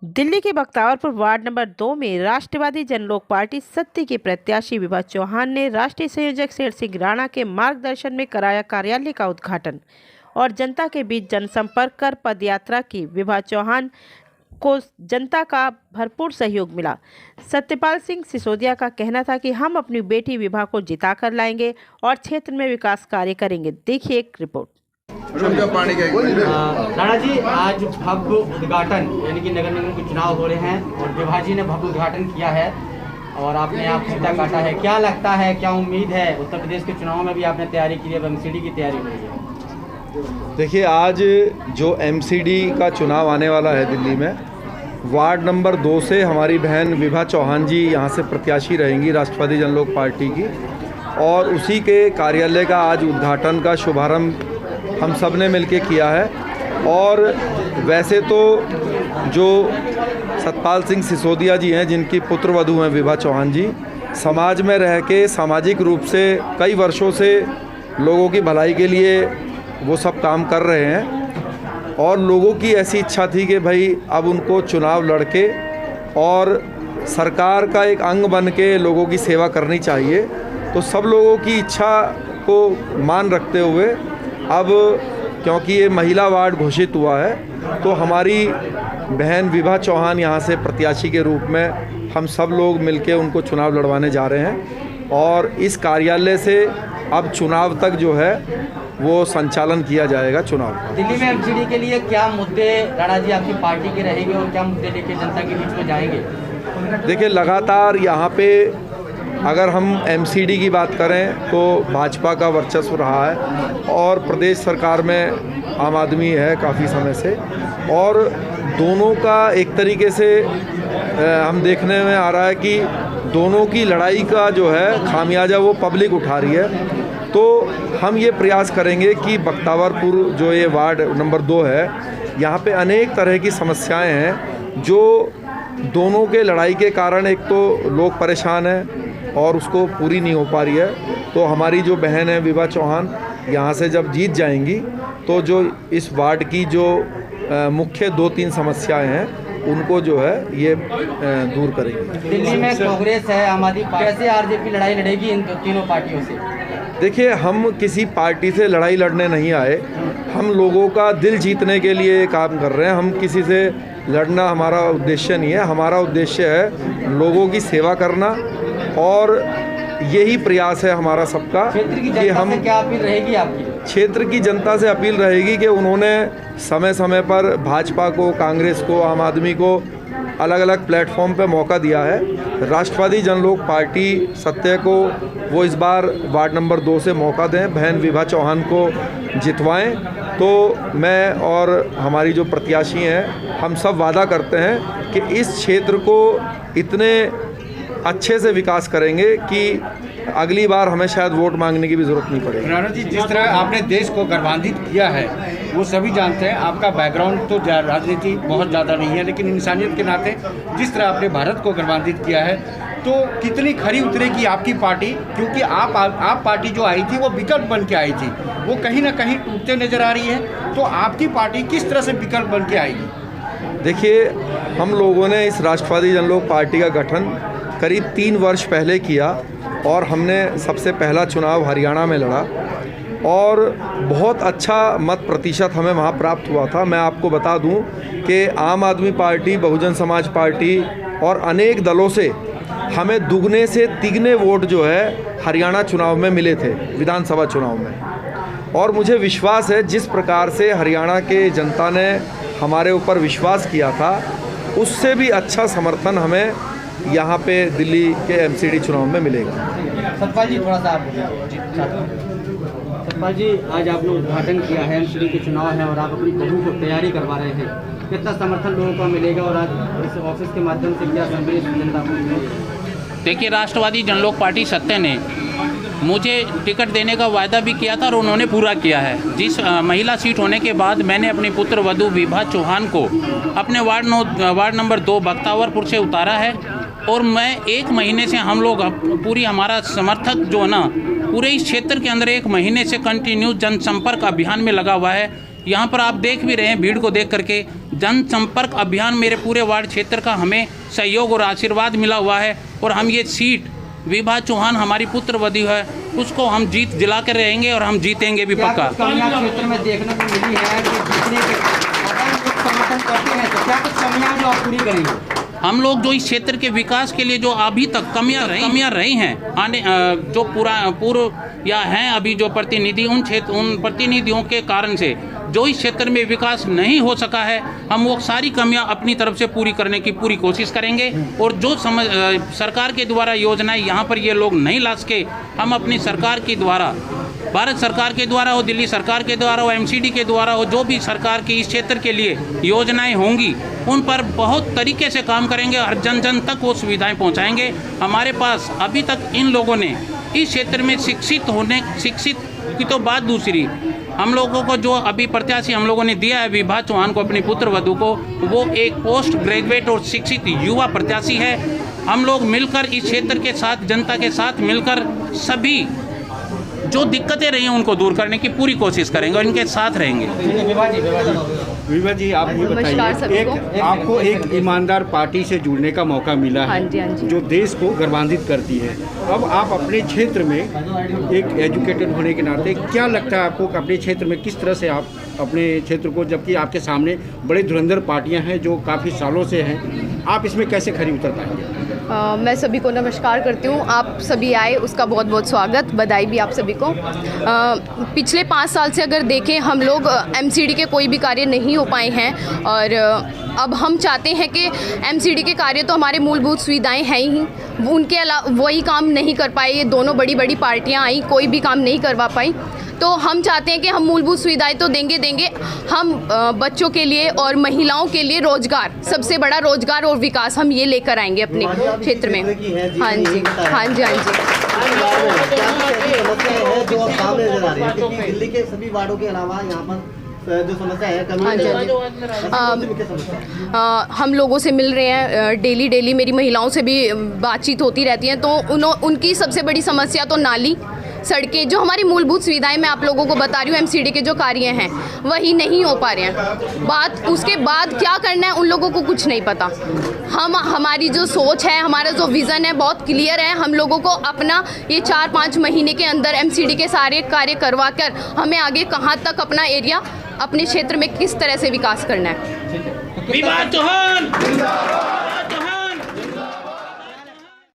दिल्ली के Bakhtawarpur ward number 2 में राष्ट्रवादी जनलोक party सत्य के प्रत्याशी विभा चौहान ने राष्ट्रीय संयोजक शेर सिंह राणा के मार्गदर्शन में कराया कार्यालय का उद्घाटन और जनता के बीच जनसंपर्क कर पदयात्रा की। विभा चौहान को जनता का भरपूर सहयोग मिला। सत्यपाल सिंह सिसोदिया का कहना था कि हम अपनी बेटी विभा को जिता कर लाएंगे और क्षेत्र में विकास कार्य करेंगे। देखिए एक रिपोर्ट। राणा जी, आज भव्य उद्घाटन यानी कि नगर निगम के चुनाव हो रहे हैं और विभा जी ने भव्य उद्घाटन किया है और आपने आप सीधा काटा है। क्या लगता है, क्या उम्मीद है? उत्तर प्रदेश के चुनाव में भी आपने तैयारी की है, एमसीडी की तैयारी हो रही है। देखिए, आज जो एमसीडी का चुनाव आने वाला है दिल्ली में, वार्ड नंबर 2 से हमारी बहन विभा चौहान जी यहाँ से प्रत्याशी रहेंगी राष्ट्रवादी जनलोक पार्टी की, और उसी के कार्यालय का आज उद्घाटन का शुभारंभ हम सब ने मिलकर किया है। और वैसे तो जो सतपाल सिंह सिसोदिया जी हैं, जिनकी पुत्र वधू हैं विभा चौहान जी, समाज में रह के सामाजिक रूप से कई वर्षों से लोगों की भलाई के लिए वो सब काम कर रहे हैं और लोगों की ऐसी इच्छा थी कि भाई अब उनको चुनाव लड़के और सरकार का एक अंग बन के लोगों की सेवा करनी चाहिए। तो सब लोगों की इच्छा को मान रखते हुए अब क्योंकि ये महिला वार्ड घोषित हुआ है, तो हमारी बहन विभा चौहान यहाँ से प्रत्याशी के रूप में हम सब लोग मिलके उनको चुनाव लड़वाने जा रहे हैं। और इस कार्यालय से अब चुनाव तक जो है वो संचालन किया जाएगा चुनाव का। दिल्ली में एमसीडी के लिए क्या मुद्दे राणा जी आपकी पार्टी के रहेंगे और क्या मुद्दे लेके जनता के बीच में जाएंगे? देखिए, लगातार यहाँ पे अगर हम एमसीडी की बात करें तो भाजपा का वर्चस्व रहा है और प्रदेश सरकार में आम आदमी है काफ़ी समय से, और दोनों का एक तरीके से हम देखने में आ रहा है कि दोनों की लड़ाई का जो है खामियाजा वो पब्लिक उठा रही है। तो हम ये प्रयास करेंगे कि बख्तावरपुर जो ये वार्ड नंबर 2 है, यहाँ पे अनेक तरह की समस्याएं हैं जो दोनों के लड़ाई के कारण एक तो लोग परेशान हैं और उसको पूरी नहीं हो पा रही है। तो हमारी जो बहन है विभा चौहान यहाँ से जब जीत जाएंगी तो जो इस वार्ड की जो मुख्य 2-3 समस्याएं हैं उनको जो है ये दूर करेंगे। दिल्ली में कांग्रेस है, आम आदमी, कैसे आरजेपी लड़ाई लड़ेगी इन तीनों पार्टियों से? देखिए, हम किसी पार्टी से लड़ाई लड़ने नहीं आए, हम लोगों का दिल जीतने के लिए काम कर रहे हैं। हम किसी से लड़ना हमारा उद्देश्य नहीं है। हमारा उद्देश्य है लोगों की सेवा करना और यही प्रयास है हमारा सबका। क्षेत्र की जनता से क्या अपील रहेगी आपकी? क्षेत्र की जनता से अपील रहेगी कि उन्होंने समय समय पर भाजपा को, कांग्रेस को, आम आदमी को अलग अलग प्लेटफॉर्म पे मौका दिया है। राष्ट्रवादी जनलोक पार्टी सत्य को वो इस बार वार्ड नंबर 2 से मौका दें, बहन विभा चौहान को जितवाएं। तो मैं और हमारी जो प्रत्याशी हैं, हम सब वादा करते हैं कि इस क्षेत्र को इतने अच्छे से विकास करेंगे कि अगली बार हमें शायद वोट मांगने की भी जरूरत नहीं पड़ेगी। राणा जी, जिस तरह आपने देश को गौरवान्वित किया है वो सभी जानते हैं। आपका बैकग्राउंड तो राजनीति बहुत ज़्यादा नहीं है, लेकिन इंसानियत के नाते जिस तरह आपने भारत को गौरवान्वित किया है, तो कितनी खरी उतरेगी आपकी पार्टी? क्योंकि आप पार्टी जो आई थी वो विकल्प बन के आई थी, वो कहीं ना कहीं टूटते नजर आ रही है। तो आपकी पार्टी किस तरह से विकल्प बन के आएगी? देखिए, हम लोगों ने इस राष्ट्रवादी जनलोक पार्टी का गठन करीब 3 वर्ष पहले किया और हमने सबसे पहला चुनाव हरियाणा में लड़ा और बहुत अच्छा मत प्रतिशत हमें वहाँ प्राप्त हुआ था। मैं आपको बता दूं कि आम आदमी पार्टी, बहुजन समाज पार्टी और अनेक दलों से हमें दुगने से तिगने वोट जो है हरियाणा चुनाव में मिले थे, विधानसभा चुनाव में। और मुझे विश्वास है जिस प्रकार से हरियाणा के जनता ने हमारे ऊपर विश्वास किया था, उससे भी अच्छा समर्थन हमें यहाँ पे दिल्ली के एमसीडी चुनाव में मिलेगा। सतपाल जी, थोड़ा सा आप सतपाल जी, आज आपने उद्घाटन किया है, एमसीडी के चुनाव है और आप अपनी बहू को तैयारी करवा रहे हैं, कितना समर्थन लोगों को मिलेगा और आज इस ऑफिस के माध्यम से क्या संदेश जनता को मिलेगा? देखिए, राष्ट्रवादी जनलोक पार्टी सत्य ने मुझे टिकट देने का वायदा भी किया था और उन्होंने पूरा किया है। जिस महिला सीट होने के बाद मैंने अपनी पुत्र वधू विभा चौहान को अपने वार्ड नंबर 2 बख्तावरपुर से उतारा है और मैं 1 महीने से हम लोग पूरी हमारा समर्थक जो है ना पूरे इस क्षेत्र के अंदर 1 महीने से कंटिन्यू जनसंपर्क अभियान में लगा हुआ है। यहाँ पर आप देख भी रहे हैं, भीड़ को देख करके जनसंपर्क अभियान मेरे पूरे वार्ड क्षेत्र का हमें सहयोग और आशीर्वाद मिला हुआ है और हम ये सीट विभा चौहान हमारी पुत्र वधू है, उसको हम जीत दिला कर रहेंगे और हम जीतेंगे भी क्या पक्का। कुछ कमियां क्षेत्र में देखने को मिली है कि जीतने के अगर लोग समर्थन करते हैं तो क्या कुछ कमियां जो आप पूरी करेंगे? हम लोग जो इस क्षेत्र के विकास के लिए जो अभी तक कमियां रही हैं आने जो पूर्व या हैं अभी जो प्रतिनिधि उन प्रतिनिधियों के कारण से जो इस क्षेत्र में विकास नहीं हो सका है, हम वो सारी कमियां अपनी तरफ से पूरी करने की पूरी कोशिश करेंगे और जो सरकार के द्वारा योजनाएं यहाँ पर ये लोग नहीं ला सके, हम अपनी सरकार के द्वारा, भारत सरकार के द्वारा हो, दिल्ली सरकार के द्वारा हो, MCD के द्वारा हो, जो भी सरकार की इस क्षेत्र के लिए योजनाएं होंगी उन पर बहुत तरीके से काम करेंगे, हर जन जन तक वो सुविधाएं पहुंचाएंगे। हमारे पास अभी तक इन लोगों ने इस क्षेत्र में शिक्षित की तो बात दूसरी, हम लोगों को जो अभी प्रत्याशी हम लोगों ने दिया है विभा चौहान को अपनी पुत्र वधू को, वो एक पोस्ट ग्रेजुएट और शिक्षित युवा प्रत्याशी है। हम लोग मिलकर इस क्षेत्र के साथ, जनता के साथ मिलकर सभी जो दिक्कतें रही हैं उनको दूर करने की पूरी कोशिश करेंगे और इनके साथ रहेंगे। विभा जी आप ये बताइए, आपको एक ईमानदार पार्टी से जुड़ने का मौका मिला है, हाँ जी। जो देश को गर्वान्वित करती है। अब आप अपने क्षेत्र में एक एजुकेटेड होने के नाते क्या लगता है आपको कि अपने क्षेत्र में किस तरह से आप अपने क्षेत्र को, जबकि आपके सामने बड़े धुरंधर पार्टियां हैं जो काफ़ी सालों से हैं, आप इसमें कैसे खरी उतर पाएंगे? मैं सभी को नमस्कार करती हूँ। आप सभी आए उसका बहुत बहुत स्वागत, बधाई भी आप सभी को। पिछले 5 साल से अगर देखें हम लोग MCD के कोई भी कार्य नहीं हो पाए हैं और अब हम चाहते हैं कि MCD के कार्य तो हमारे मूलभूत सुविधाएं हैं ही, उनके अलावा वही काम नहीं कर पाए। ये दोनों बड़ी बड़ी पार्टियां आई, कोई भी काम नहीं करवा पाई। तो हम चाहते हैं कि हम मूलभूत सुविधाएं तो देंगे, हम बच्चों के लिए और महिलाओं के लिए रोजगार, सबसे बड़ा रोजगार और विकास हम ये लेकर आएंगे अपने क्षेत्र में। हाँ जी। जो अब सामने नजर आ रही है, क्योंकि दिल्ली के सभी वार्डों के अलावा यहाँ पर जो समस्या है हम लोगों से मिल रहे हैं डेली मेरी महिलाओं से भी बातचीत होती रहती है। तो उनकी सबसे बड़ी समस्या तो नाली, सड़कें, जो हमारी मूलभूत सुविधाएं मैं आप लोगों को बता रही हूँ, MCD के जो कार्य हैं वही नहीं हो पा रहे हैं। उसके बाद क्या करना है उन लोगों को कुछ नहीं पता। हमारी जो सोच है, हमारा जो विज़न है बहुत क्लियर है। हम लोगों को अपना ये 4-5 महीने के अंदर MCD के सारे कार्य करवा कर हमें आगे कहाँ तक अपना एरिया, अपने क्षेत्र में किस तरह से विकास करना है। विभा चौहान